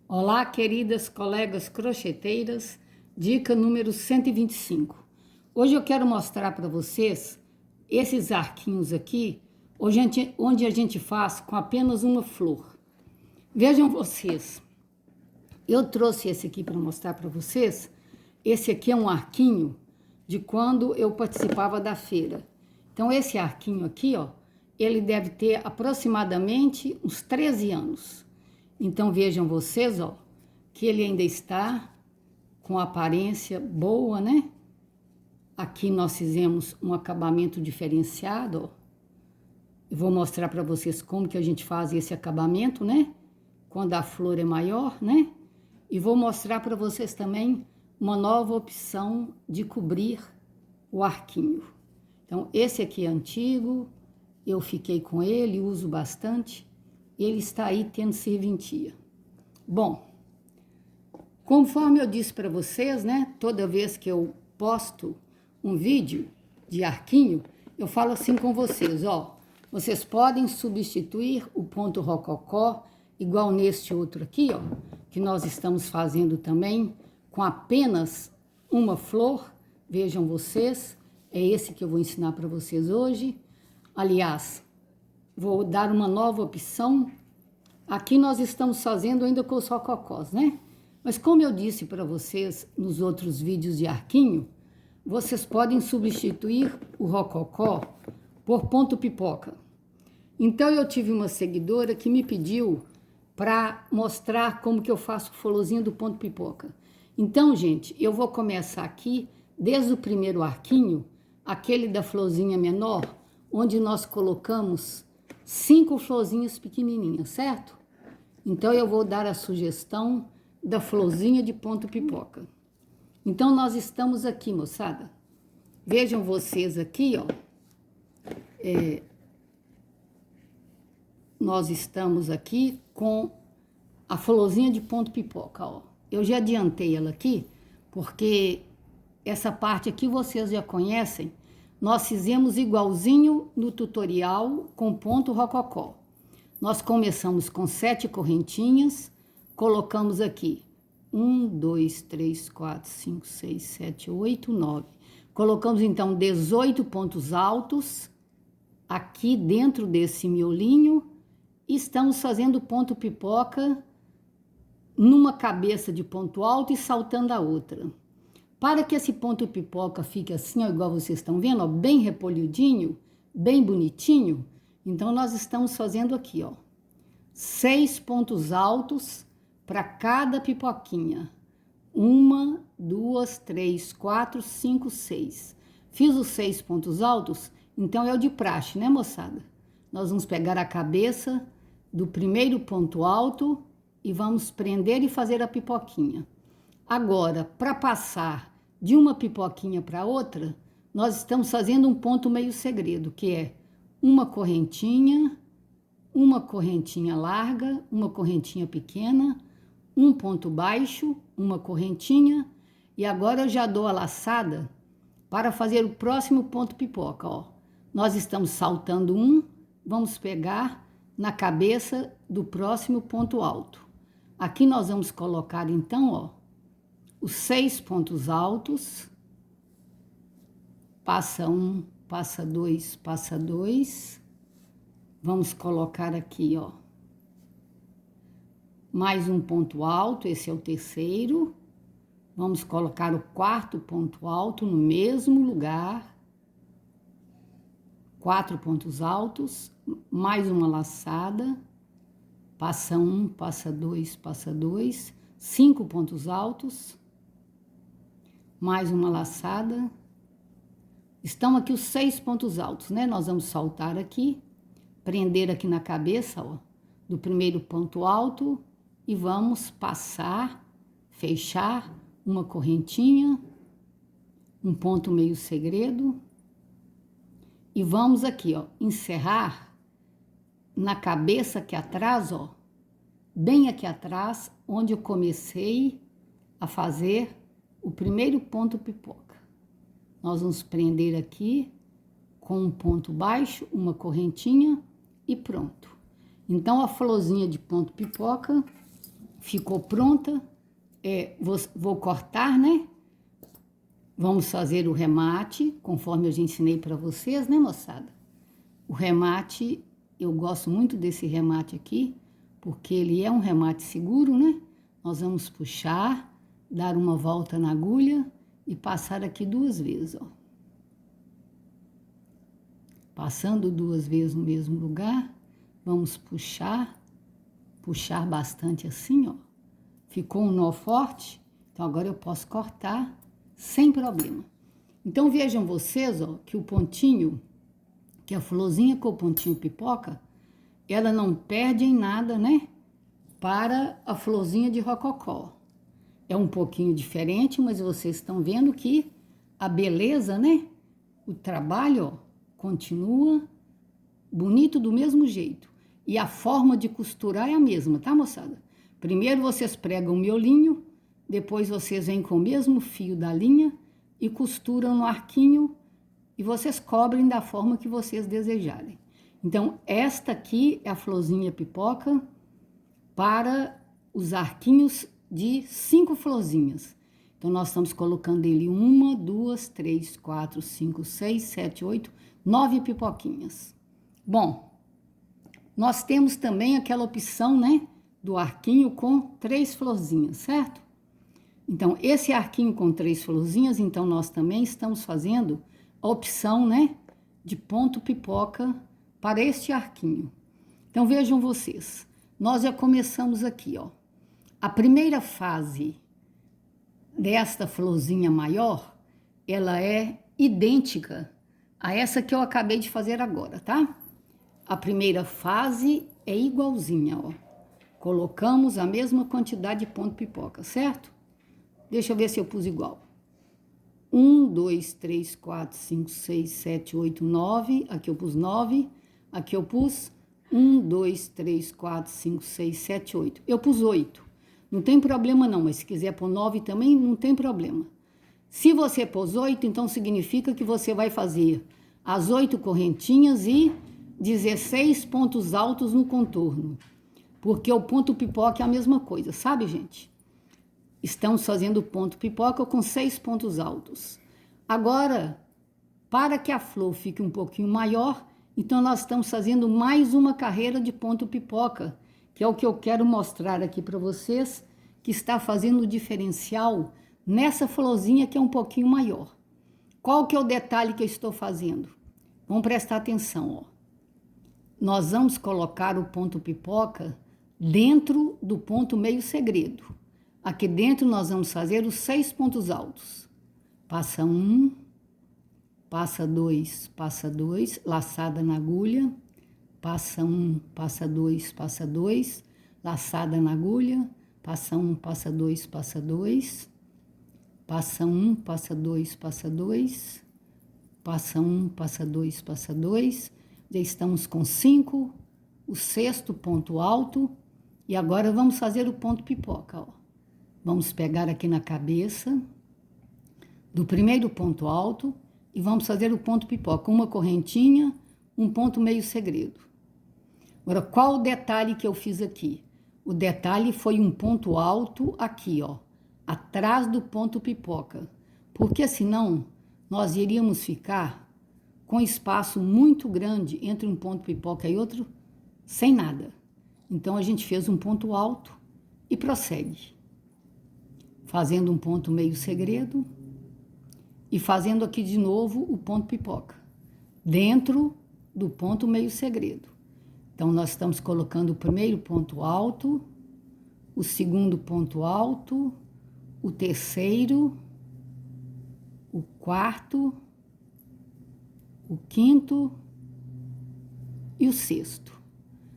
Olá, queridas colegas crocheteiras, dica número 125. Hoje eu quero mostrar para vocês esses arquinhos aqui, onde a gente faz com apenas uma flor. Vejam vocês, eu trouxe esse aqui para mostrar para vocês. Esse aqui é um arquinho de quando eu participava da feira. Então esse arquinho aqui, ó, ele deve ter aproximadamente uns 13 anos. Então vejam vocês, ó, que ele ainda está com aparência boa, né? Aqui nós fizemos um acabamento diferenciado, ó. Eu vou mostrar para vocês como que a gente faz esse acabamento, né? Quando a flor é maior, né? E vou mostrar para vocês também uma nova opção de cobrir o arquinho. Então esse aqui é antigo, eu fiquei com ele, uso bastante. Ele está aí tendo serventia. Bom, conforme eu disse para vocês, né? Toda vez que eu posto um vídeo de arquinho, eu falo assim com vocês, ó. Vocês podem substituir o ponto rococó, igual neste outro aqui, ó, que nós estamos fazendo também, com apenas uma flor. Vejam vocês, é esse que eu vou ensinar para vocês hoje. Aliás, vou dar uma nova opção. Aqui nós estamos fazendo ainda com os rococós, né? Mas como eu disse para vocês nos outros vídeos de arquinho, vocês podem substituir o rococó por ponto pipoca. Então eu tive uma seguidora que me pediu para mostrar como que eu faço o florzinho do ponto pipoca. Então, gente, eu vou começar aqui desde o primeiro arquinho, aquele da florzinha menor, onde nós colocamos 5 florzinhas pequenininhas, certo? Então eu vou dar a sugestão da florzinha de ponto pipoca. Então nós estamos aqui, moçada. Vejam vocês aqui, ó. Nós estamos aqui com a florzinha de ponto pipoca, ó. Eu já adiantei ela aqui, porque essa parte aqui vocês já conhecem. Nós fizemos igualzinho no tutorial com ponto rococó. Nós começamos com 7 correntinhas, colocamos aqui 1, 2, 3, 4, 5, 6, 7, 8, 9. Colocamos então 18 pontos altos aqui dentro desse miolinho e estamos fazendo ponto pipoca numa cabeça de ponto alto e saltando a outra. Para que esse ponto pipoca fique assim, ó, igual vocês estão vendo, ó, bem repolhidinho, bem bonitinho, então nós estamos fazendo aqui, ó, 6 pontos altos para cada pipoquinha. 1, 2, 3, 4, 5, 6. Fiz os 6 pontos altos, então é o de praxe, né, moçada? Nós vamos pegar a cabeça do primeiro ponto alto e vamos prender e fazer a pipoquinha. Agora, para passar de uma pipoquinha para outra, nós estamos fazendo um ponto meio segredo, que é uma correntinha larga, uma correntinha pequena, um ponto baixo, uma correntinha, e agora eu já dou a laçada para fazer o próximo ponto pipoca, ó. Nós estamos saltando um, vamos pegar na cabeça do próximo ponto alto. Aqui nós vamos colocar então, ó, os 6 pontos altos, passa 1, passa 2, passa 2, vamos colocar aqui, ó, mais um ponto alto, esse é o terceiro, vamos colocar o 4º ponto alto no mesmo lugar, 4 pontos altos, mais uma laçada, passa 1, passa 2, passa 2, 5 pontos altos, mais uma laçada. Estão aqui os 6 pontos altos, né? Nós vamos saltar aqui, prender aqui na cabeça, ó, do primeiro ponto alto e vamos passar, fechar uma correntinha, um ponto meio segredo e vamos aqui, ó, encerrar na cabeça aqui atrás, ó, bem aqui atrás, onde eu comecei a fazer o primeiro ponto pipoca. Nós vamos prender aqui com um ponto baixo, uma correntinha e pronto. Então, a florzinha de ponto pipoca ficou pronta. Vou cortar, né? Vamos fazer o remate, conforme eu já ensinei para vocês, né, moçada? O remate, eu gosto muito desse remate aqui, porque ele é um remate seguro, né? Nós vamos puxar, dar uma volta na agulha e passar aqui 2 vezes, ó. Passando 2 vezes no mesmo lugar, vamos puxar bastante assim, ó. Ficou um nó forte, então agora eu posso cortar sem problema. Então vejam vocês, ó, que o pontinho, que a florzinha com o pontinho pipoca, ela não perde em nada, né? Para a florzinha de rococó. É um pouquinho diferente, mas vocês estão vendo que a beleza, né? O trabalho, ó, continua bonito do mesmo jeito. E a forma de costurar é a mesma, tá, moçada? Primeiro vocês pregam o miolinho, depois vocês vêm com o mesmo fio da linha e costuram no arquinho e vocês cobrem da forma que vocês desejarem. Então, esta aqui é a florzinha pipoca para os arquinhos de 5 florzinhas. Então, nós estamos colocando ele 1, 2, 3, 4, 5, 6, 7, 8, 9 pipoquinhas. Bom, nós temos também aquela opção, né, do arquinho com 3 florzinhas, certo? Então, esse arquinho com 3 florzinhas, então nós também estamos fazendo a opção, né, de ponto pipoca para este arquinho. Então, vejam vocês, nós já começamos aqui, ó. A primeira fase desta florzinha maior, ela é idêntica a essa que eu acabei de fazer agora, tá? A primeira fase é igualzinha, ó. Colocamos a mesma quantidade de ponto pipoca, certo? Deixa eu ver se eu pus igual. 1, 2, 3, 4, 5, 6, 7, 8, 9. Aqui eu pus 9. Aqui eu pus 1, 2, 3, 4, 5, 6, 7, 8. Eu pus 8. Não tem problema não, mas se quiser pôr 9 também, não tem problema. Se você pôs 8, então significa que você vai fazer as 8 correntinhas e 16 pontos altos no contorno. Porque o ponto pipoca é a mesma coisa, sabe, gente? Estamos fazendo o ponto pipoca com 6 pontos altos. Agora, para que a flor fique um pouquinho maior, então nós estamos fazendo mais uma carreira de ponto pipoca, que é o que eu quero mostrar aqui para vocês, que está fazendo o diferencial nessa florzinha que é um pouquinho maior. Qual que é o detalhe que eu estou fazendo? Vamos prestar atenção, ó. Nós vamos colocar o ponto pipoca dentro do ponto meio segredo. Aqui dentro nós vamos fazer os 6 pontos altos. Passa 1, passa 2, laçada na agulha. Passa 1, passa 2, laçada na agulha. Passa 1, passa 2, passa 1, passa 2, passa 1, passa 2. Já estamos com 5, o 6º ponto alto. E agora vamos fazer o ponto pipoca, ó. Vamos pegar aqui na cabeça do primeiro ponto alto e vamos fazer o ponto pipoca. Uma correntinha, um ponto meio segredo. Agora, qual o detalhe que eu fiz aqui? O detalhe foi um ponto alto aqui, ó, atrás do ponto pipoca. Porque senão nós iríamos ficar com espaço muito grande entre um ponto pipoca e outro, sem nada. Então, a gente fez um ponto alto e prossegue. Fazendo um ponto meio segredo e fazendo aqui de novo o ponto pipoca, dentro do ponto meio segredo. Então, nós estamos colocando o primeiro ponto alto, o segundo ponto alto, o terceiro, o quarto, o quinto e o 6º.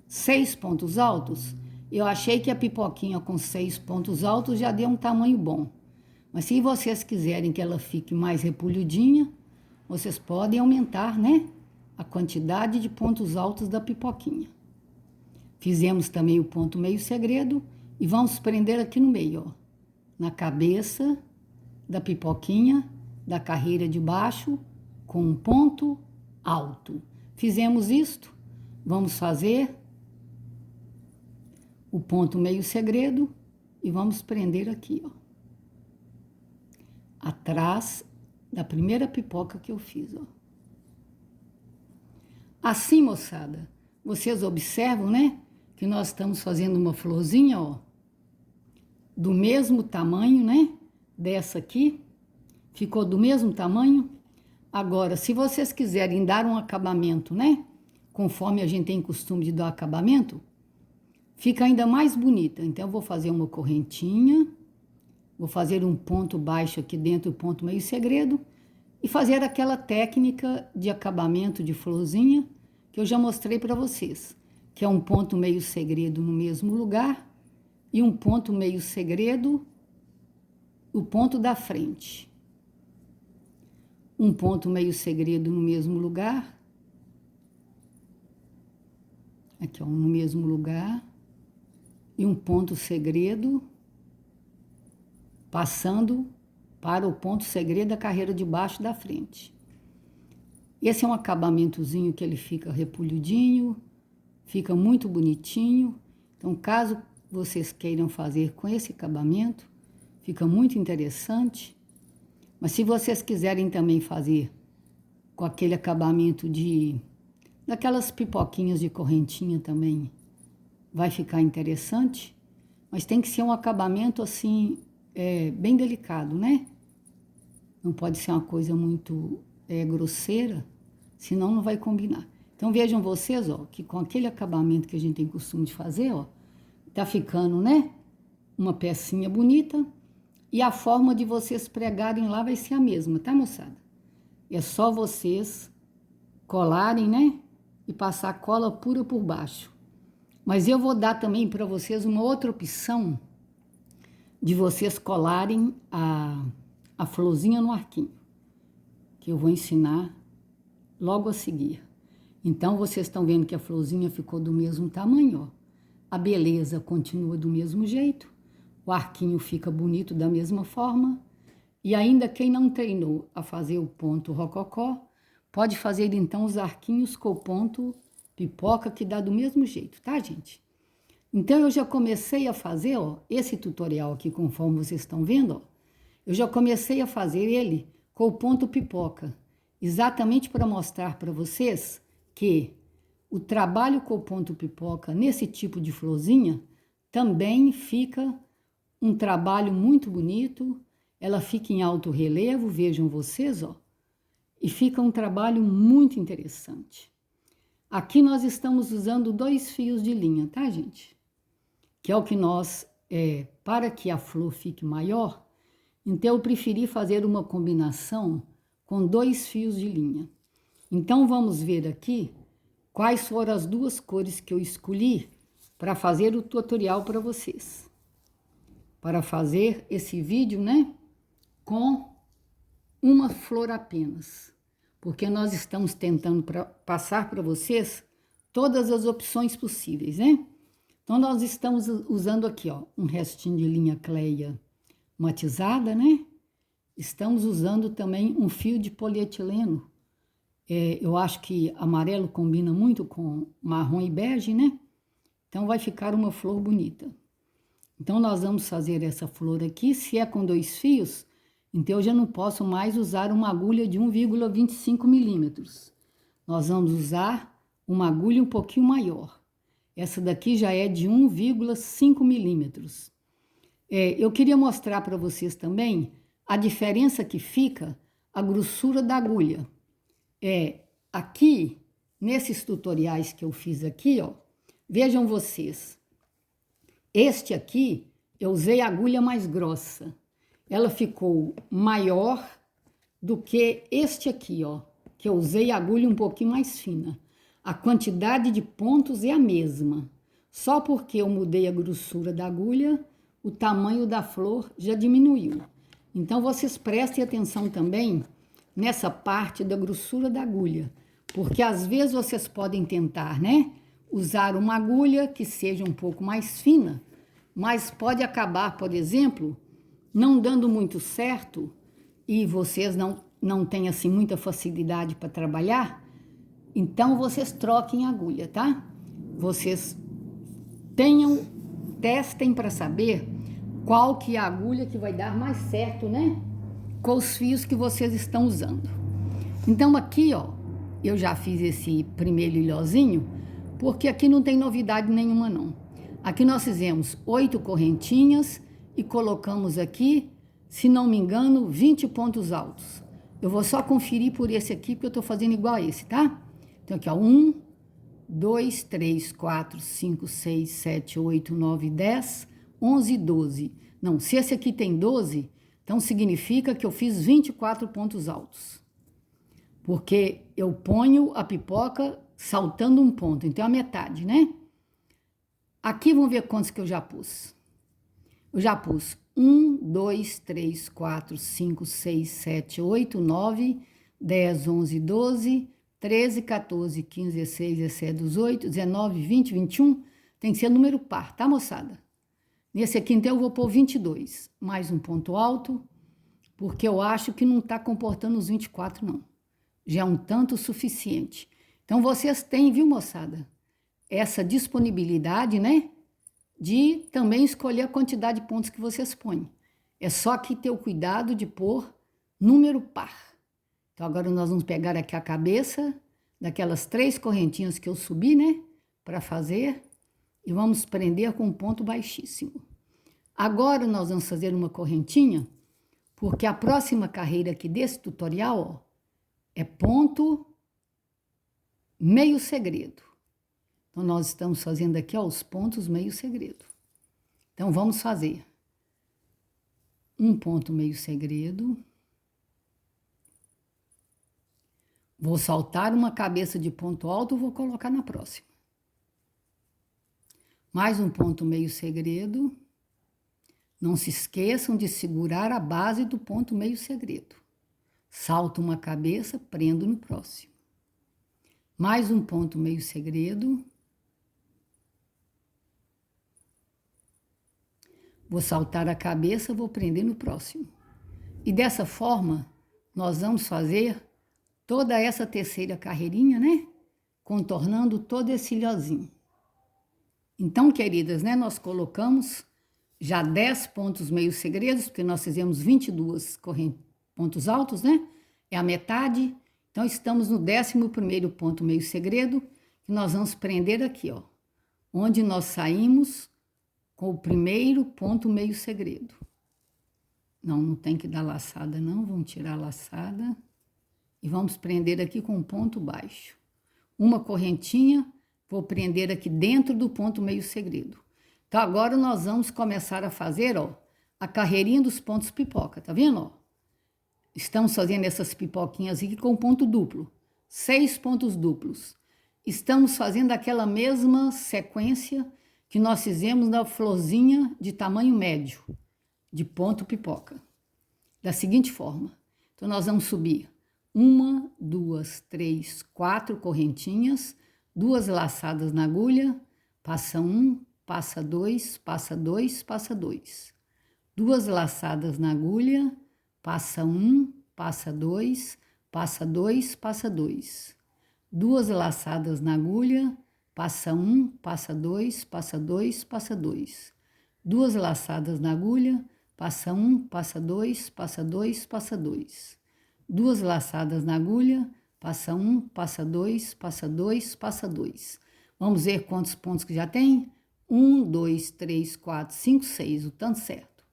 6 pontos altos. Eu achei que a pipoquinha com 6 pontos altos já deu um tamanho bom. Mas se vocês quiserem que ela fique mais repolhudinha, vocês podem aumentar, né, a quantidade de pontos altos da pipoquinha. Fizemos também o ponto meio segredo e vamos prender aqui no meio, ó, na cabeça da pipoquinha, da carreira de baixo, com um ponto alto. Fizemos isto, vamos fazer o ponto meio segredo e vamos prender aqui, ó. Atrás da primeira pipoca que eu fiz, ó. Assim, moçada, vocês observam, né? Que nós estamos fazendo uma florzinha, ó. Do mesmo tamanho, né? Dessa aqui. Ficou do mesmo tamanho. Agora, se vocês quiserem dar um acabamento, né? Conforme a gente tem costume de dar acabamento, fica ainda mais bonita. Então, eu vou fazer uma correntinha, vou fazer um ponto baixo aqui dentro, o ponto meio segredo, e fazer aquela técnica de acabamento de florzinha que eu já mostrei para vocês, que é um ponto meio segredo no mesmo lugar e um ponto meio segredo, o ponto da frente. Um ponto meio segredo no mesmo lugar. Aqui, ó, no mesmo lugar. E um ponto segredo, passando para o ponto segredo da carreira de baixo da frente. Esse é um acabamentozinho que ele fica repolhudinho, fica muito bonitinho. Então, caso vocês queiram fazer com esse acabamento, fica muito interessante. Mas se vocês quiserem também fazer com aquele acabamento daquelas pipoquinhas de correntinha também, vai ficar interessante. Mas tem que ser um acabamento assim, bem delicado, né? Não pode ser uma coisa muito grosseira, senão não vai combinar. Então vejam vocês, ó, que com aquele acabamento que a gente tem costume de fazer, ó, tá ficando, né? Uma pecinha bonita. E a forma de vocês pregarem lá vai ser a mesma, tá, moçada? É só vocês colarem, né? E passar cola pura por baixo. Mas eu vou dar também para vocês uma outra opção de vocês colarem a florzinha no arquinho, que eu vou ensinar logo a seguir. Então, vocês estão vendo que a florzinha ficou do mesmo tamanho, ó. A beleza continua do mesmo jeito. O arquinho fica bonito da mesma forma. E ainda quem não treinou a fazer o ponto rococó, pode fazer então os arquinhos com o ponto pipoca, que dá do mesmo jeito, tá, gente? Então, eu já comecei a fazer, ó, esse tutorial aqui, conforme vocês estão vendo, ó. Eu já comecei a fazer ele com o ponto pipoca, exatamente para mostrar para vocês que o trabalho com o ponto pipoca nesse tipo de florzinha também fica um trabalho muito bonito, ela fica em alto relevo, vejam vocês, ó, e fica um trabalho muito interessante. Aqui nós estamos usando 2 fios de linha, tá, gente? Que é o que nós, para que a flor fique maior, então eu preferi fazer uma combinação com 2 fios de linha. Então vamos ver aqui quais foram as 2 cores que eu escolhi para fazer o tutorial para vocês. Para fazer esse vídeo, né, com uma flor apenas, porque nós estamos tentando passar para vocês todas as opções possíveis, né? Então, nós estamos usando aqui, ó, um restinho de linha Cleia matizada, né? Estamos usando também um fio de polietileno. Eu acho que amarelo combina muito com marrom e bege, né? Então, vai ficar uma flor bonita. Então, nós vamos fazer essa flor aqui. Se é com 2 fios, então eu já não posso mais usar uma agulha de 1,25 milímetros. Nós vamos usar uma agulha um pouquinho maior. Essa daqui já é de 1,5 milímetros. Eu queria mostrar para vocês também a diferença que fica a grossura da agulha. Aqui, nesses tutoriais que eu fiz aqui, ó, vejam vocês. Este aqui, eu usei a agulha mais grossa. Ela ficou maior do que este aqui, ó, que eu usei a agulha um pouquinho mais fina. A quantidade de pontos é a mesma. Só porque eu mudei a grossura da agulha, o tamanho da flor já diminuiu. Então, vocês prestem atenção também nessa parte da grossura da agulha. Porque às vezes vocês podem tentar, né, usar uma agulha que seja um pouco mais fina, mas pode acabar, por exemplo, não dando muito certo e vocês não têm assim muita facilidade para trabalhar, então vocês troquem a agulha, tá? Vocês testem para saber qual que é a agulha que vai dar mais certo, né? Com os fios que vocês estão usando. Então aqui, ó, eu já fiz esse primeiro ilhozinho, porque aqui não tem novidade nenhuma não. Aqui nós fizemos 8 correntinhas e colocamos aqui, se não me engano, 20 pontos altos. Eu vou só conferir por esse aqui, porque eu tô fazendo igual a esse, tá? Então aqui, ó, 1, 2, 3, 4, 5, 6, 7, 8, 9, 10, 11, 12. Não, se esse aqui tem 12, então significa que eu fiz 24 pontos altos. Porque eu ponho a pipoca saltando um ponto, então a metade, né? Aqui vamos ver quantos que eu já pus. Eu já pus 1, 2, 3, 4, 5, 6, 7, 8, 9, 10, 11, 12, 13, 14, 15, 16, 17, 18, 19, 20, 21. Tem que ser número par, tá, moçada? Nesse aqui, então, eu vou pôr 22. Mais um ponto alto, porque eu acho que não tá comportando os 24, não. Já é um tanto suficiente. Então, vocês têm, viu, moçada? Essa disponibilidade, né? De também escolher a quantidade de pontos que vocês põem. É só que ter o cuidado de pôr número par. Então, agora nós vamos pegar aqui a cabeça daquelas 3 correntinhas que eu subi, né? Para fazer. E vamos prender com um ponto baixíssimo. Agora nós vamos fazer uma correntinha, porque a próxima carreira aqui desse tutorial, ó, é ponto meio segredo. Então, nós estamos fazendo aqui, ó, os pontos meio segredo. Então, vamos fazer um ponto meio segredo. Vou saltar uma cabeça de ponto alto, vou colocar na próxima. Mais um ponto meio segredo. Não se esqueçam de segurar a base do ponto meio segredo. Salto uma cabeça, prendo no próximo. Mais um ponto meio segredo. Vou saltar a cabeça, vou prender no próximo. E dessa forma, nós vamos fazer toda essa terceira carreirinha, né? Contornando todo esse ilhozinho. Então, queridas, né? Nós colocamos já 10 pontos meio segredos, porque nós fizemos 22 pontos altos, né? É a metade. Então, estamos no 11º ponto meio segredo, que nós vamos prender aqui, ó. Onde nós saímos com o primeiro ponto meio segredo. Não, não tem que dar laçada, não. Vamos tirar a laçada. E vamos prender aqui com um ponto baixo. Uma correntinha, vou prender aqui dentro do ponto meio segredo. Então, agora nós vamos começar a fazer, ó, a carreirinha dos pontos pipoca, tá vendo, ó? Estamos fazendo essas pipoquinhas aqui com ponto duplo. 6 pontos duplos. Estamos fazendo aquela mesma sequência que nós fizemos na florzinha de tamanho médio, de ponto pipoca. Da seguinte forma. Então, nós vamos subir 1, 2, 3, 4 correntinhas, 2 laçadas na agulha, passa 1, passa 2, passa 2, passa 2. 2 laçadas na agulha, passa 1, passa 2, passa 2, passa 2. 2 laçadas na agulha, passa 1, passa 2, passa 2, passa 2. 2 laçadas na agulha, passa 1, passa 2, passa 2, passa 2. 2 laçadas na agulha, passa 1, passa 2, passa 2, passa 2. Vamos ver quantos pontos que já tem? 1, 2, 3, 4, 5, 6, o tanto certo.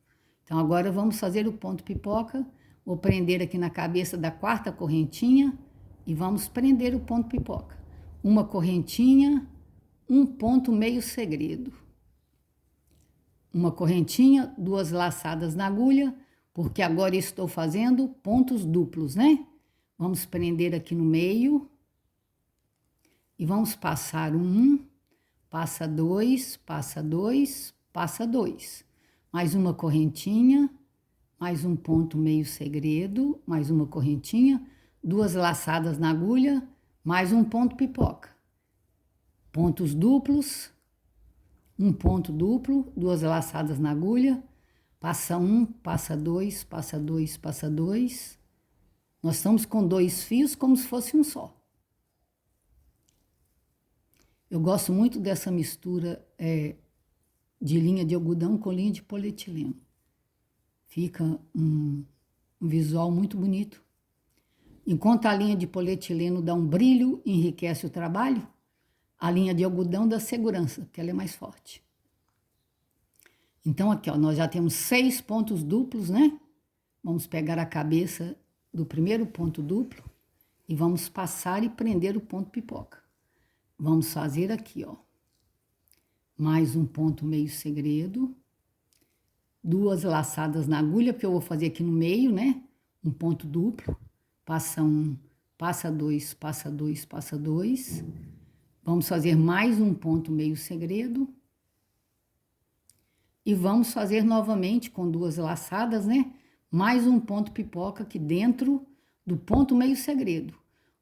Então, agora vamos fazer o ponto pipoca. Vou prender aqui na cabeça da 4ª correntinha e vamos prender o ponto pipoca. Uma correntinha, um ponto meio segredo. Uma correntinha, 2 laçadas na agulha, porque agora estou fazendo pontos duplos, né? Vamos prender aqui no meio e vamos passar 1, passa 2, passa 2, passa 2. Mais uma correntinha, mais um ponto meio segredo, mais uma correntinha, 2 laçadas na agulha, mais um ponto pipoca. Pontos duplos, um ponto duplo, 2 laçadas na agulha, passa 1, passa 2, passa 2, passa 2. Nós estamos com 2 fios como se fosse um só. Eu gosto muito dessa mistura de linha de algodão com linha de polietileno. Fica um visual muito bonito. Enquanto a linha de polietileno dá um brilho e enriquece o trabalho, a linha de algodão dá segurança, porque ela é mais forte. Então aqui, ó, nós já temos 6 pontos duplos, né? Vamos pegar a cabeça do primeiro ponto duplo e vamos passar e prender o ponto pipoca. Vamos fazer aqui, ó, mais um ponto meio segredo, 2 laçadas na agulha, porque eu vou fazer aqui no meio, né? Um ponto duplo, passa 1, passa 2, passa 2, passa 2. Vamos fazer mais um ponto meio segredo. E vamos fazer novamente com 2 laçadas, né? Mais um ponto pipoca aqui dentro do ponto meio segredo.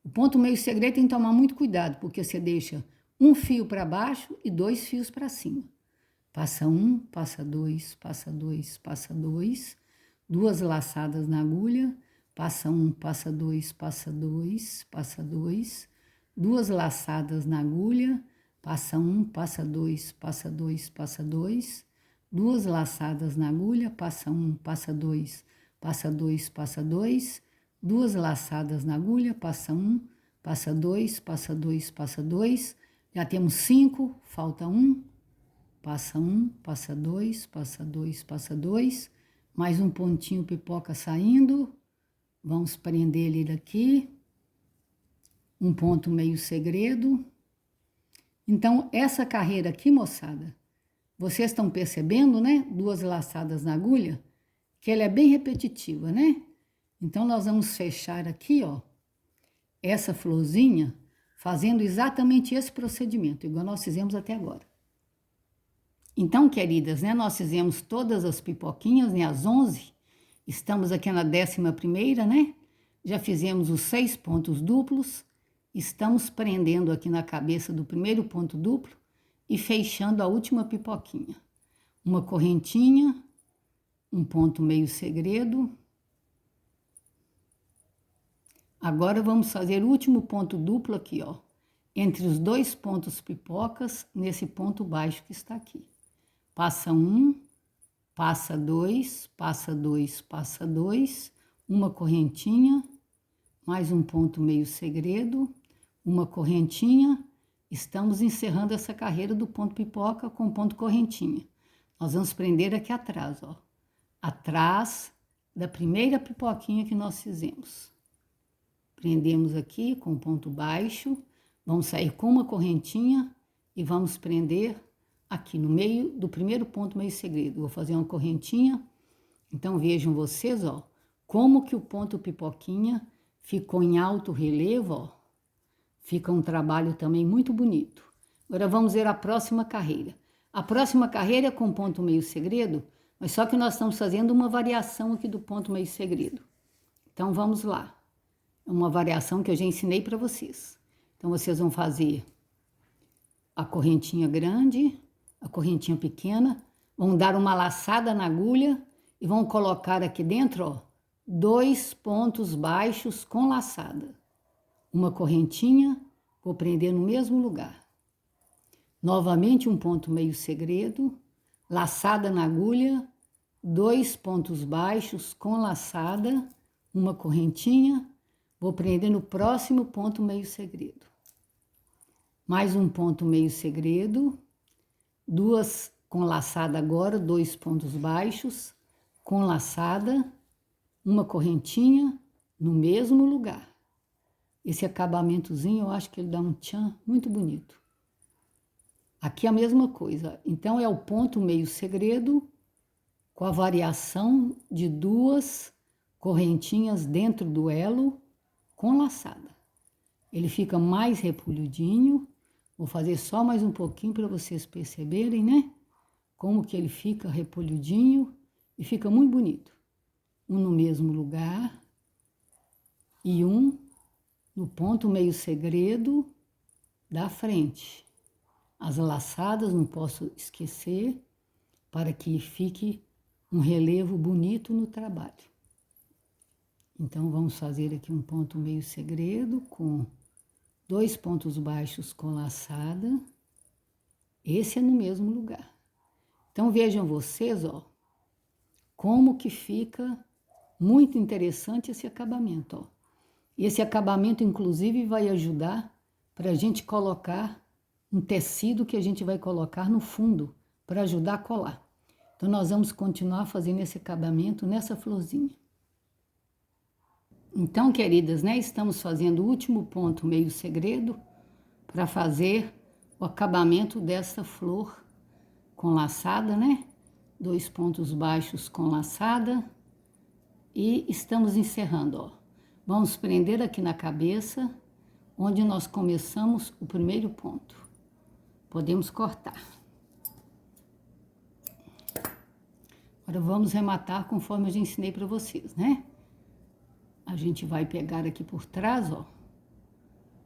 O ponto meio segredo tem que tomar muito cuidado, porque você deixa um fio para baixo e 2 fios para cima. Passa 1, passa 2, passa 2, passa 2. 2 laçadas na agulha. Passa 1, passa 2, passa 2, passa 2. 2 laçadas na agulha. Passa 1, passa 2, passa 2, passa 2. 2 laçadas na agulha. Passa 1, passa 2, passa 2, passa 2. 2 laçadas na agulha. Passa 1, passa 2, passa 2, passa 2. Já temos 5, falta 1. Passa 1, passa 2, passa 2, passa 2. Mais um pontinho pipoca saindo. Vamos prender ele daqui. Um ponto meio segredo. Então, essa carreira aqui, moçada, vocês estão percebendo, né? 2 laçadas na agulha, que ela é bem repetitiva, né? Então, nós vamos fechar aqui, ó, essa florzinha, fazendo exatamente esse procedimento, igual nós fizemos até agora. Então, queridas, né, nós fizemos todas as pipoquinhas, né, as 11, estamos aqui na 11ª, né, já fizemos os 6 pontos duplos, estamos prendendo aqui na cabeça do primeiro ponto duplo e fechando a última pipoquinha. Uma correntinha, um ponto meio segredo. Agora vamos fazer o último ponto duplo aqui, ó, entre os 2 pontos pipocas, nesse ponto baixo que está aqui. Passa 1, passa 2, passa 2, passa 2, uma correntinha, mais um ponto meio segredo, uma correntinha. Estamos encerrando essa carreira do ponto pipoca com ponto correntinha. Nós vamos prender aqui atrás, ó, atrás da primeira pipoquinha que nós fizemos. Prendemos aqui com ponto baixo, vamos sair com uma correntinha e vamos prender aqui no meio do primeiro ponto meio segredo. Vou fazer uma correntinha. Então, vejam vocês, ó, como que o ponto pipoquinha ficou em alto relevo, ó. Fica um trabalho também muito bonito. Agora, vamos ver a próxima carreira. A próxima carreira é com ponto meio segredo, mas só que nós estamos fazendo uma variação aqui do ponto meio segredo. Então, vamos lá. É uma variação que eu já ensinei para vocês. Então, vocês vão fazer a correntinha grande, a correntinha pequena, vão dar uma laçada na agulha e vão colocar aqui dentro, ó, 2 pontos baixos com laçada. Uma correntinha, vou prender no mesmo lugar. Novamente um ponto meio segredo, laçada na agulha, 2 pontos baixos com laçada, uma correntinha, vou prender no próximo ponto meio segredo. Mais um ponto meio segredo, 2 com laçada agora, 2 pontos baixos, com laçada, uma correntinha no mesmo lugar. Esse acabamentozinho, eu acho que ele dá um tchan muito bonito. Aqui a mesma coisa. Então, é o ponto meio segredo com a variação de 2 correntinhas dentro do elo com laçada. Ele fica mais repolhudinho. Vou fazer só mais um pouquinho para vocês perceberem, né? Como que ele fica repolhudinho e fica muito bonito. Um no mesmo lugar e um no ponto meio segredo da frente. As laçadas não posso esquecer para que fique um relevo bonito no trabalho. Então, vamos fazer aqui um ponto meio segredo com 2 pontos baixos com laçada. Esse é no mesmo lugar. Então, vejam vocês, ó, como que fica muito interessante esse acabamento, ó. Esse acabamento, inclusive, vai ajudar para a gente colocar um tecido que a gente vai colocar no fundo para ajudar a colar. Então, nós vamos continuar fazendo esse acabamento nessa florzinha. Então, queridas, né, estamos fazendo o último ponto meio segredo para fazer o acabamento dessa flor com laçada, né? 2 pontos baixos com laçada e estamos encerrando, ó. Vamos prender aqui na cabeça, onde nós começamos o primeiro ponto. Podemos cortar. Agora vamos rematar conforme eu já ensinei para vocês, né? A gente vai pegar aqui por trás, ó.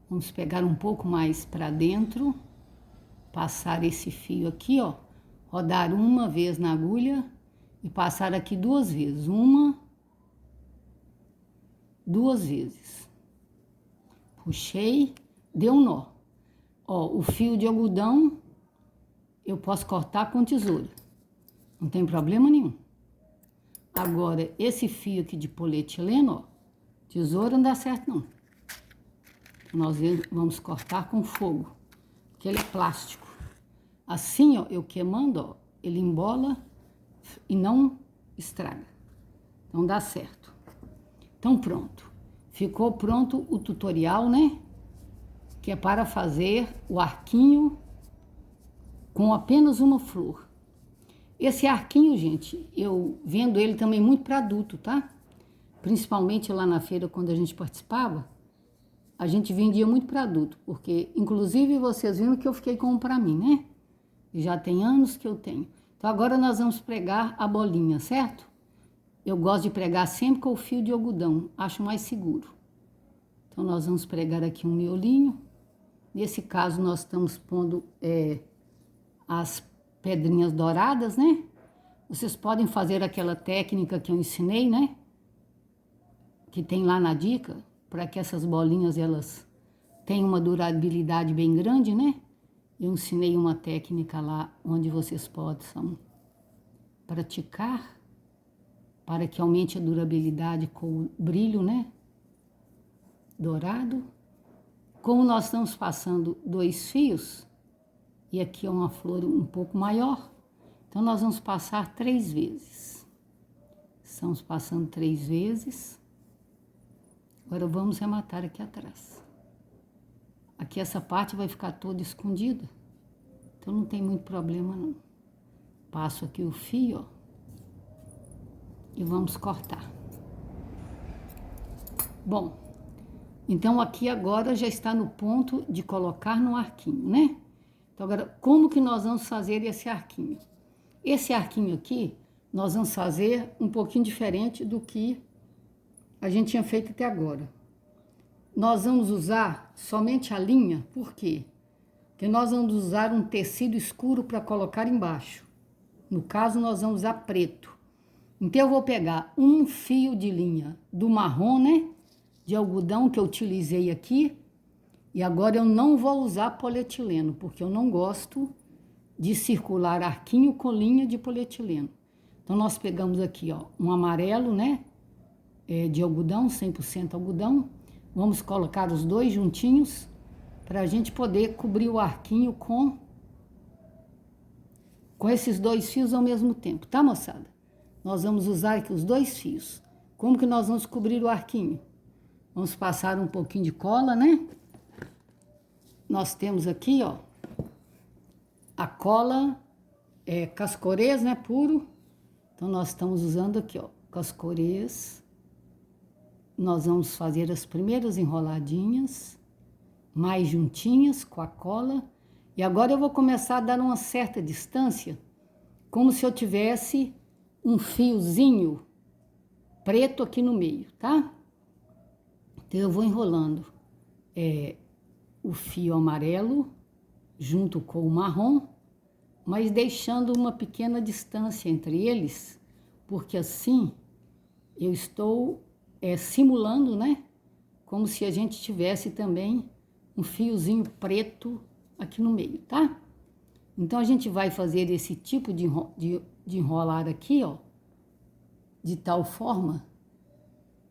Vamos pegar um pouco mais para dentro, passar esse fio aqui, ó. Rodar uma vez na agulha e passar aqui 2 vezes. 1, 2 vezes. Puxei, deu um nó. Ó, o fio de algodão eu posso cortar com tesoura. Não tem problema nenhum. Agora, esse fio aqui de polietileno, ó, tesoura não dá certo não. Nós vamos cortar com fogo, porque ele é plástico. Assim, ó, eu queimando, ó, ele embola e não estraga. Então dá certo. Então pronto. Ficou pronto o tutorial, né? Que é para fazer o arquinho com apenas uma flor. Esse arquinho, gente, eu vendo ele também muito para adulto, tá? Principalmente lá na feira, quando a gente participava, a gente vendia muito para adulto, porque inclusive vocês viram que eu fiquei com um para mim, né? Já tem anos que eu tenho. Então agora nós vamos pregar a bolinha, certo? Eu gosto de pregar sempre com o fio de algodão, acho mais seguro. Então nós vamos pregar aqui um miolinho. Nesse caso nós estamos pondo as pedrinhas douradas, né? Vocês podem fazer aquela técnica que eu ensinei, né? Que tem lá na dica, para que essas bolinhas elas tenham uma durabilidade bem grande, né? Eu ensinei uma técnica lá onde vocês possam praticar para que aumente a durabilidade com o brilho, né? Dourado. Como nós estamos passando 2 fios, e aqui é uma flor um pouco maior, então nós vamos passar 3 vezes. Estamos passando 3 vezes. Agora vamos rematar aqui atrás. Aqui essa parte vai ficar toda escondida, então não tem muito problema não. Passo aqui o fio, ó, e vamos cortar. Bom, então aqui agora já está no ponto de colocar no arquinho, né? Então agora, como que nós vamos fazer esse arquinho? Esse arquinho aqui, nós vamos fazer um pouquinho diferente do que a gente tinha feito até agora. Nós vamos usar somente a linha, por quê? Porque nós vamos usar um tecido escuro para colocar embaixo. No caso, nós vamos usar preto. Então, eu vou pegar um fio de linha do marrom, né? De algodão que eu utilizei aqui. E agora eu não vou usar polietileno, porque eu não gosto de circular arquinho com linha de polietileno. Então, nós pegamos aqui, ó, um amarelo, né? De algodão, 100% algodão. Vamos colocar os 2 juntinhos para a gente poder cobrir o arquinho com esses 2 fios ao mesmo tempo, tá, moçada? Nós vamos usar aqui os 2 fios. Como que nós vamos cobrir o arquinho? Vamos passar um pouquinho de cola, né? Nós temos aqui, ó, a cola cascorês, né, puro. Então, nós estamos usando aqui, ó, cascorês. Nós vamos fazer as primeiras enroladinhas, mais juntinhas com a cola. E agora eu vou começar a dar uma certa distância, como se eu tivesse um fiozinho preto aqui no meio, tá? Então, eu vou enrolando o fio amarelo junto com o marrom, mas deixando uma pequena distância entre eles, porque assim eu estou simulando, né? Como se a gente tivesse também um fiozinho preto aqui no meio, tá? Então, a gente vai fazer esse tipo de enrolar aqui, ó, de tal forma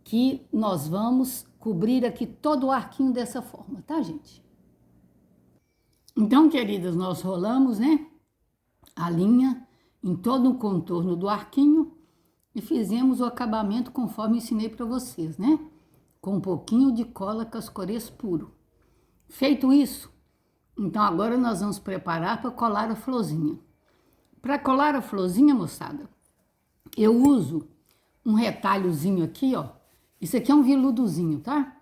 que nós vamos cobrir aqui todo o arquinho dessa forma, tá, gente? Então, queridas, nós rolamos, né, a linha em todo o contorno do arquinho e fizemos o acabamento conforme ensinei para vocês, né? Com um pouquinho de cola Cascorês puro. Feito isso, então agora nós vamos preparar para colar a florzinha. Para colar a florzinha, moçada, eu uso um retalhozinho aqui, ó. Isso aqui é um veludozinho, tá?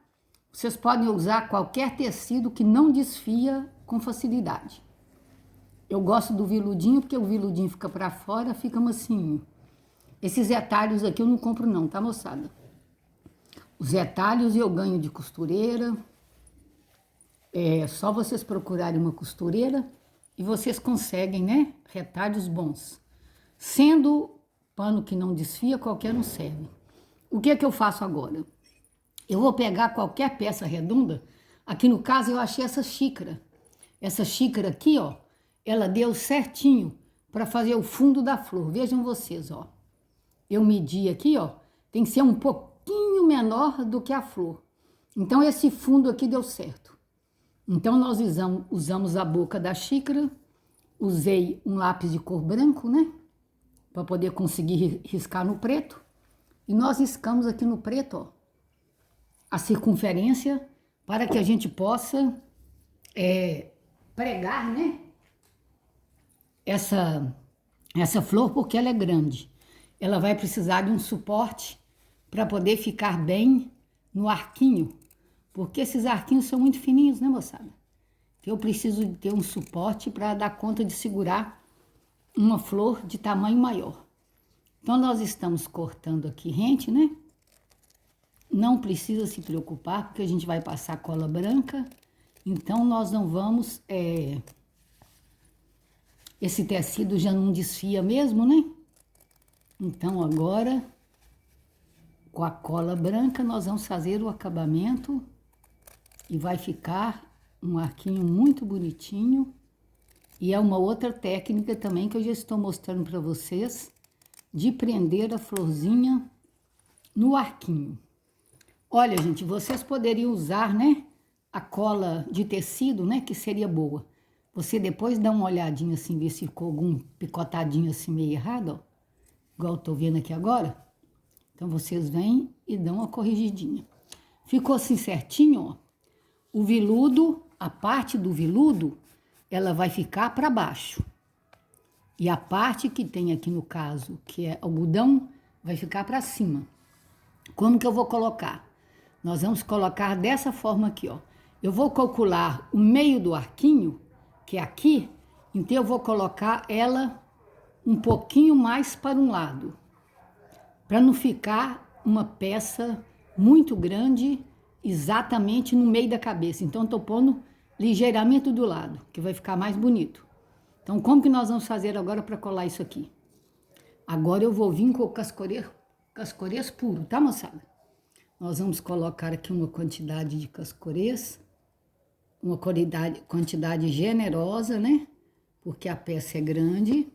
Vocês podem usar qualquer tecido que não desfia com facilidade. Eu gosto do veludinho porque o veludinho fica para fora, fica macinho. Esses retalhos aqui eu não compro não, tá, moçada? Os retalhos eu ganho de costureira. É só vocês procurarem uma costureira e vocês conseguem, né? Retalhos bons. Sendo pano que não desfia, qualquer um serve. O que é que eu faço agora? Eu vou pegar qualquer peça redonda. Aqui no caso eu achei essa xícara. Essa xícara aqui, ó, ela deu certinho para fazer o fundo da flor. Vejam vocês, ó. Eu medi aqui, ó, tem que ser um pouquinho menor do que a flor. Então esse fundo aqui deu certo. Então nós usamos a boca da xícara, usei um lápis de cor branco, né? Para poder conseguir riscar no preto. E nós riscamos aqui no preto, ó, a circunferência para que a gente possa pregar, né? Essa flor, porque ela é grande. Ela vai precisar de um suporte para poder ficar bem no arquinho, porque esses arquinhos são muito fininhos, né, moçada? Então, eu preciso de ter um suporte para dar conta de segurar uma flor de tamanho maior. Então, nós estamos cortando aqui rente, né? Não precisa se preocupar, porque a gente vai passar cola branca. Então, nós não vamos... Esse tecido já não desfia mesmo, né? Então, agora, com a cola branca, nós vamos fazer o acabamento e vai ficar um arquinho muito bonitinho. E é uma outra técnica também que eu já estou mostrando para vocês, de prender a florzinha no arquinho. Olha, gente, vocês poderiam usar, né, a cola de tecido, né, que seria boa. Você depois dá uma olhadinha assim, ver se ficou algum picotadinho assim meio errado, ó. Igual eu tô vendo aqui agora. Então, vocês vêm e dão uma corrigidinha. Ficou assim certinho, ó. O veludo, a parte do veludo, ela vai ficar para baixo. E a parte que tem aqui no caso, que é algodão, vai ficar para cima. Como que eu vou colocar? Nós vamos colocar dessa forma aqui, ó. Eu vou calcular o meio do arquinho, que é aqui, então eu vou colocar ela um pouquinho mais para um lado, para não ficar uma peça muito grande exatamente no meio da cabeça. Então, eu tô pondo ligeiramente do lado, que vai ficar mais bonito. Então, como que nós vamos fazer agora para colar isso aqui? Agora eu vou vir com o cascorês puro, tá, moçada? Nós vamos colocar aqui uma quantidade de cascorês, uma quantidade generosa, né? Porque a peça é grande.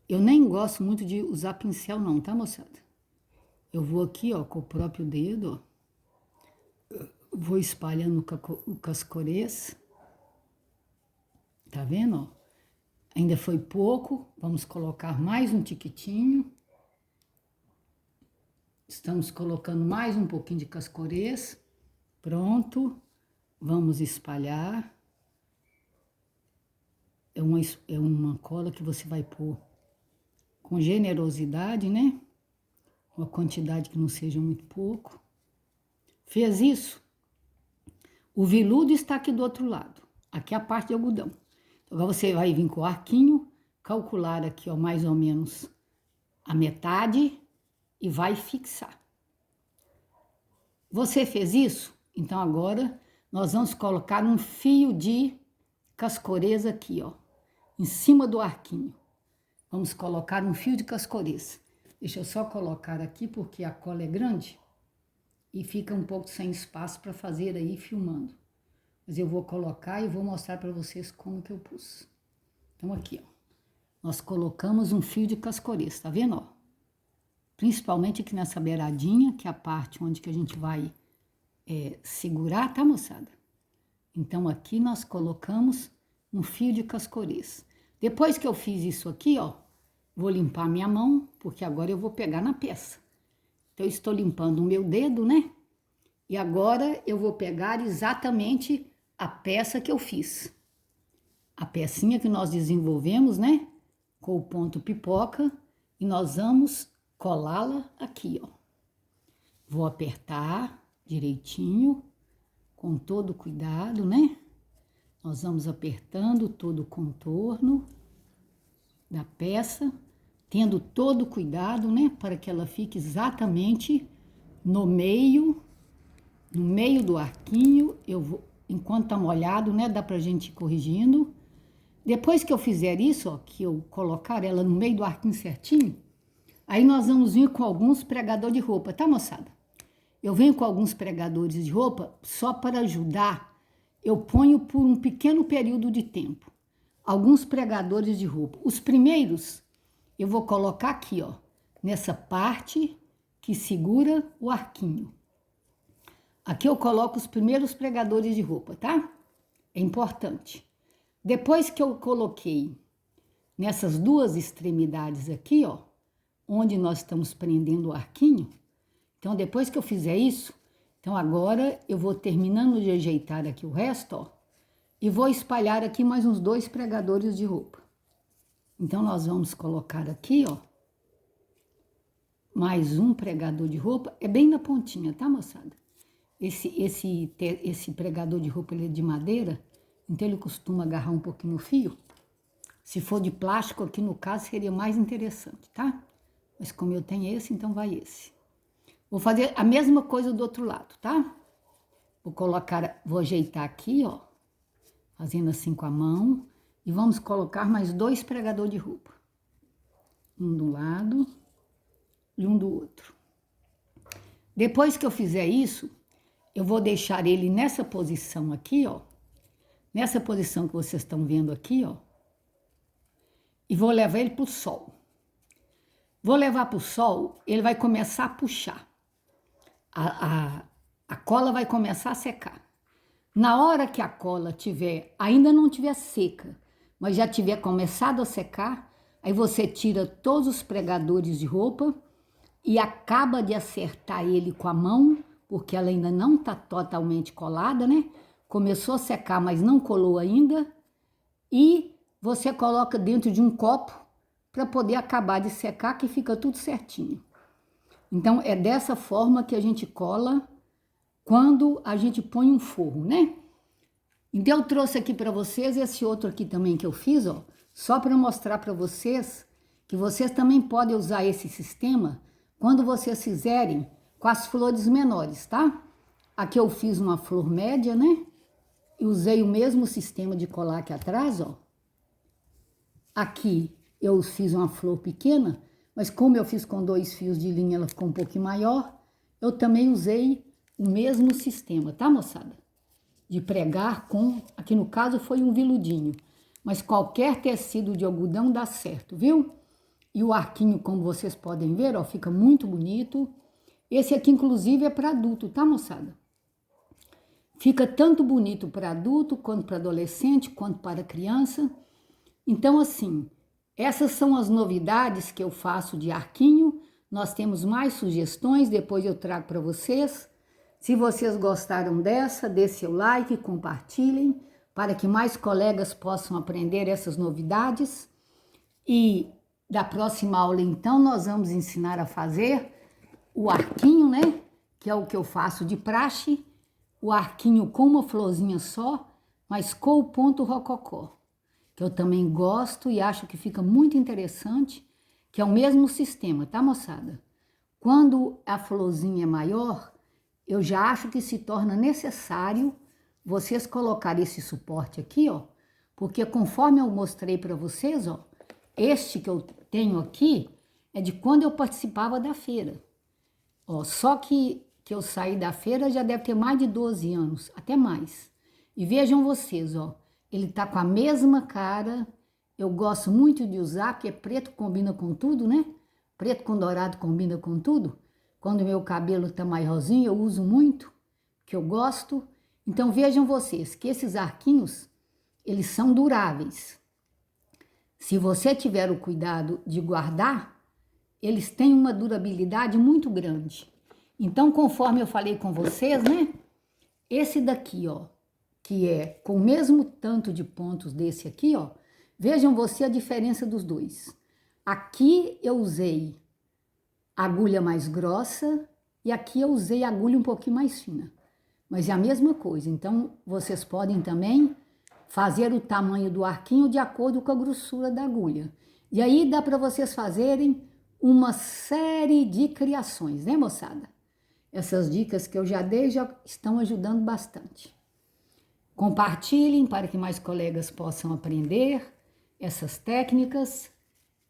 Eu nem gosto muito de usar pincel não, tá, moçada? Eu vou aqui, ó, com o próprio dedo, ó. Vou espalhando o cascorês. Tá vendo, ó? Ainda foi pouco, vamos colocar mais um tiquitinho. Estamos colocando mais um pouquinho de cascorês. Pronto. Vamos espalhar. É uma cola que você vai pôr com generosidade, né? Uma quantidade que não seja muito pouco. Fez isso? O veludo está aqui do outro lado. Aqui é a parte de algodão. Agora você vai vir com o arquinho, calcular aqui, ó, mais ou menos a metade e vai fixar. Você fez isso? Então agora nós vamos colocar um fio de cascorês aqui, ó, em cima do arquinho. Vamos colocar um fio de cascorês. Deixa eu só colocar aqui porque a cola é grande e fica um pouco sem espaço para fazer aí filmando. Mas eu vou colocar e vou mostrar para vocês como que eu pus. Então aqui, ó, nós colocamos um fio de cascorês, tá vendo, ó? principalmente aqui nessa beiradinha, que é a parte onde que a gente vai segurar, tá, moçada? Então, aqui nós colocamos um fio de cascorês. Depois que eu fiz isso aqui, ó, vou limpar minha mão, porque agora eu vou pegar na peça. Então, eu estou limpando o meu dedo, né? E agora eu vou pegar exatamente a peça que eu fiz. A pecinha que nós desenvolvemos, né? Com o ponto pipoca. E nós vamos colá-la aqui, ó. Vou apertar direitinho, com todo cuidado, né? Nós vamos apertando todo o contorno da peça, tendo todo cuidado, né? Para que ela fique exatamente no meio do arquinho. Eu vou, enquanto tá molhado, né? Dá pra gente ir corrigindo. Depois que eu fizer isso, ó, que eu colocar ela no meio do arquinho certinho, aí nós vamos vir com alguns pregadores de roupa, tá, moçada? Eu venho com alguns pregadores de roupa só para ajudar. Eu ponho por um pequeno período de tempo alguns pregadores de roupa. Os primeiros eu vou colocar aqui, ó, nessa parte que segura o arquinho. Aqui eu coloco os primeiros pregadores de roupa, tá? É importante. Depois que eu coloquei nessas duas extremidades aqui, ó, onde nós estamos prendendo o arquinho, então depois que eu fizer isso, então agora eu vou terminando de ajeitar aqui o resto, ó, e vou espalhar aqui mais uns 2 pregadores de roupa. Então nós vamos colocar aqui, ó, mais um pregador de roupa, é bem na pontinha, tá, moçada? Esse pregador de roupa, ele é de madeira, então ele costuma agarrar um pouquinho no fio. Se for de plástico, aqui no caso, seria mais interessante, tá? Mas como eu tenho esse, então vai esse. Vou fazer a mesma coisa do outro lado, tá? Vou ajeitar aqui, ó, fazendo assim com a mão, e vamos colocar mais 2 pregadores de roupa. Um do lado e um do outro. Depois que eu fizer isso, eu vou deixar ele nessa posição aqui, ó, nessa posição que vocês estão vendo aqui, ó, e vou levar ele pro sol. Vou levar pro sol, ele vai começar a puxar. A cola vai começar a secar. Na hora que a cola ainda não tiver seca, mas já tiver começado a secar, aí você tira todos os pregadores de roupa e acaba de acertar ele com a mão, porque ela ainda não está totalmente colada, né? Começou a secar, mas não colou ainda. E você coloca dentro de um copo para poder acabar de secar, que fica tudo certinho. Então, é dessa forma que a gente cola quando a gente põe um forro, né? Então, eu trouxe aqui para vocês esse outro aqui também que eu fiz, ó, só para mostrar para vocês que vocês também podem usar esse sistema quando vocês fizerem com as flores menores, tá? Aqui eu fiz uma flor média, né? E usei o mesmo sistema de colar aqui atrás, ó. Aqui eu fiz uma flor pequena, mas como eu fiz com 2 fios de linha, ela ficou um pouquinho maior, eu também usei o mesmo sistema, tá, moçada? De pregar com, aqui no caso foi um veludinho, mas qualquer tecido de algodão dá certo, viu? E o arquinho, como vocês podem ver, ó, fica muito bonito. Esse aqui, inclusive, é para adulto, tá, moçada? Fica tanto bonito para adulto, quanto para adolescente, quanto para criança. Então, assim, essas são as novidades que eu faço de arquinho. Nós temos mais sugestões, depois eu trago para vocês. Se vocês gostaram dessa, dê seu like, compartilhem, para que mais colegas possam aprender essas novidades. E da próxima aula, então, nós vamos ensinar a fazer o arquinho, né? Que é o que eu faço de praxe. O arquinho com uma florzinha só, mas com o ponto rococó, que eu também gosto e acho que fica muito interessante, que é o mesmo sistema, tá, moçada? Quando a florzinha é maior, eu já acho que se torna necessário vocês colocarem esse suporte aqui, ó, porque conforme eu mostrei para vocês, ó, este que eu tenho aqui é de quando eu participava da feira. Ó, só que eu saí da feira já deve ter mais de 12 anos, até mais. E vejam vocês, ó, ele tá com a mesma cara, eu gosto muito de usar, porque preto combina com tudo, né? Preto com dourado combina com tudo. Quando meu cabelo tá mais rosinho, eu uso muito, que eu gosto. Então vejam vocês que esses arquinhos, eles são duráveis. Se você tiver o cuidado de guardar, eles têm uma durabilidade muito grande. Então, conforme eu falei com vocês, né? Esse daqui, ó, que é com o mesmo tanto de pontos desse aqui, ó. Vejam você a diferença dos dois. Aqui eu usei agulha mais grossa e aqui eu usei agulha um pouquinho mais fina. Mas é a mesma coisa. Então, vocês podem também fazer o tamanho do arquinho de acordo com a grossura da agulha. E aí dá para vocês fazerem uma série de criações, né, moçada? Essas dicas que eu já dei já estão ajudando bastante. Compartilhem para que mais colegas possam aprender essas técnicas.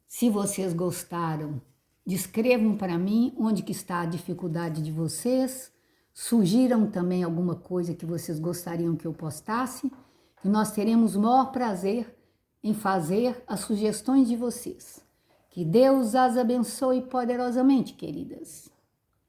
Se vocês gostaram, descrevam para mim onde que está a dificuldade de vocês. Sugiram também alguma coisa que vocês gostariam que eu postasse. E nós teremos o maior prazer em fazer as sugestões de vocês. Que Deus as abençoe poderosamente, queridas.